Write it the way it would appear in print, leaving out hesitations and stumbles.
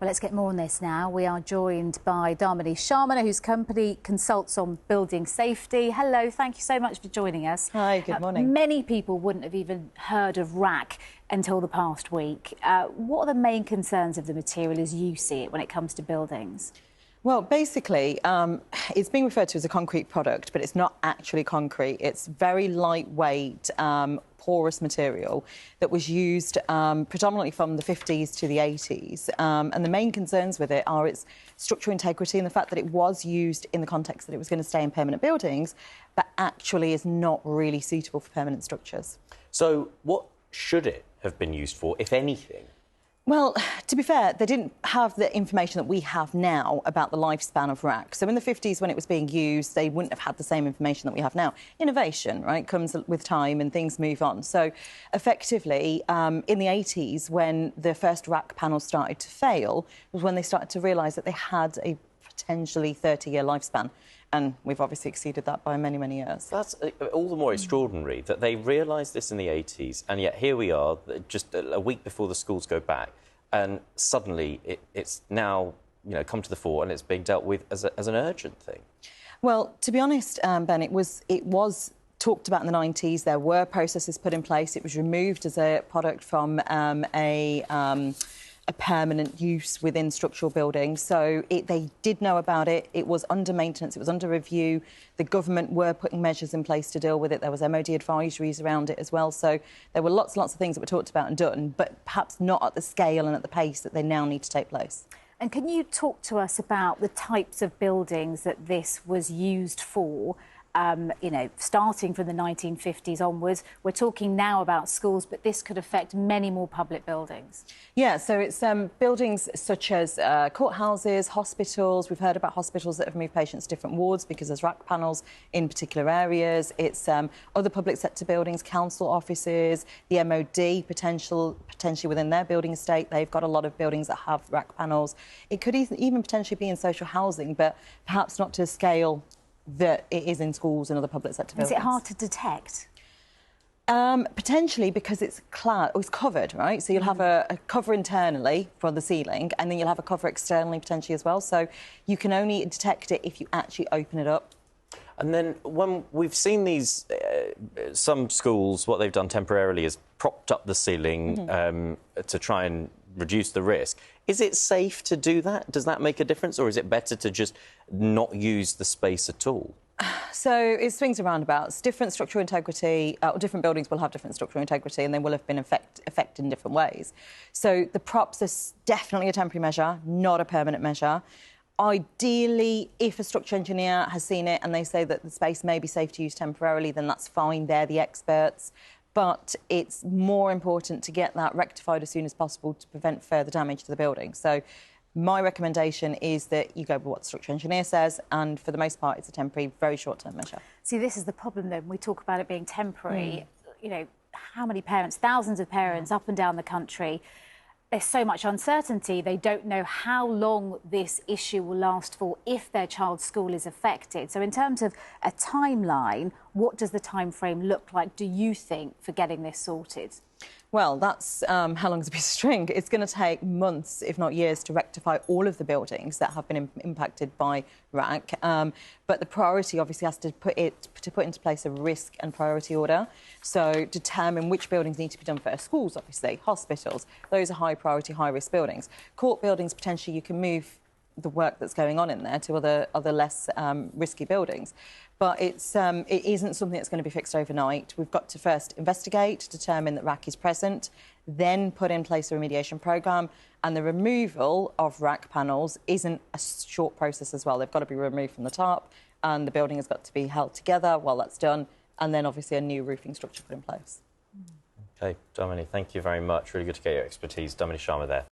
Well, let's get more on this now. We are joined by Damini Sharma, whose company consults on building safety. Hello, thank you so much for joining us. Hi, good morning. Many people wouldn't have even heard of RAAC until the past week. What are the main concerns of the material as you see it when it comes to buildings? Well, basically, it's being referred to as a concrete product, but it's not actually concrete. It's very lightweight, porous material that was used predominantly from the 50s to the 80s. And the main concerns with it are its structural integrity and the fact that it was used in the context that it was going to stay in permanent buildings, but actually is not really suitable for permanent structures. So what should it have been used for, if anything? Well, to be fair, they didn't have the information that we have now about the lifespan of RAAC. So in the 50s, when it was being used, they wouldn't have had the same information that we have now. Innovation, right, comes with time and things move on. So effectively, in the 80s, when the first RAAC panels started to fail, was when they started to realise that they had a potentially 30-year lifespan. And we've obviously exceeded that by many, many years. That's all the more extraordinary that they realised this in the 80s, and yet here we are, just a week before the schools go back, and suddenly it's now, come to the fore and it's being dealt with as an urgent thing. Well, to be honest, Ben, it was talked about in the 90s. There were processes put in place. It was removed as a product from a permanent use within structural buildings. So they did know about it. It was under maintenance. It was under review. The government were putting measures in place to deal with it. There was MOD advisories around it as well. So there were lots and lots of things that were talked about and done, but perhaps not at the scale and at the pace that they now need to take place. And can you talk to us about the types of buildings that this was used for? Starting from the 1950s onwards, we're talking now about schools, but this could affect many more public buildings. Yeah, so it's buildings such as courthouses, hospitals. We've heard about hospitals that have moved patients to different wards because there's RAAC panels in particular areas. It's other public sector buildings, council offices, the MOD, potentially within their building estate. They've got a lot of buildings that have RAAC panels. It could even potentially be in social housing, but perhaps not to a scale that it is in schools and other public sector buildings. Is it hard to detect? Potentially, because it's covered, right? So you'll have a cover internally for the ceiling, and then you'll have a cover externally potentially as well. So you can only detect it if you actually open it up. And then when we've seen these, some schools, what they've done temporarily is propped up the ceiling to try and reduce the risk. Is it safe to do that? Does that make a difference, or is it better to just not use the space at all? So it swings and roundabouts. Different structural integrity, different buildings will have different structural integrity, and they will have been affected in different ways. So the props are definitely a temporary measure, not a permanent measure. Ideally, if a structural engineer has seen it and they say that the space may be safe to use temporarily, then that's fine. They're the experts. But it's more important to get that rectified as soon as possible to prevent further damage to the building. So my recommendation is that you go with what the structural engineer says, and for the most part, it's a temporary, very short-term measure. See, this is the problem, then. We talk about it being temporary. How many parents, thousands of parents up and down the country, there's so much uncertainty. They don't know how long this issue will last for if their child's school is affected. So in terms of a timeline, what does the time frame look like, do you think, for getting this sorted? Well, that's how long is a piece of string. It's going to take months, if not years, to rectify all of the buildings that have been impacted by RAAC. But the priority obviously has to put into place a risk and priority order. So determine which buildings need to be done first. Schools, obviously, hospitals. Those are high priority, high risk buildings. Court buildings, potentially you can move the work that's going on in there to other less risky buildings. But it isn't something that's going to be fixed overnight. We've got to first investigate, determine that RAAC is present, then put in place a remediation programme. And the removal of RAAC panels isn't a short process as well. They've got to be removed from the top, and the building has got to be held together while that's done, and then obviously a new roofing structure put in place. OK, Damini, thank you very much. Really good to get your expertise. Damini Sharma there.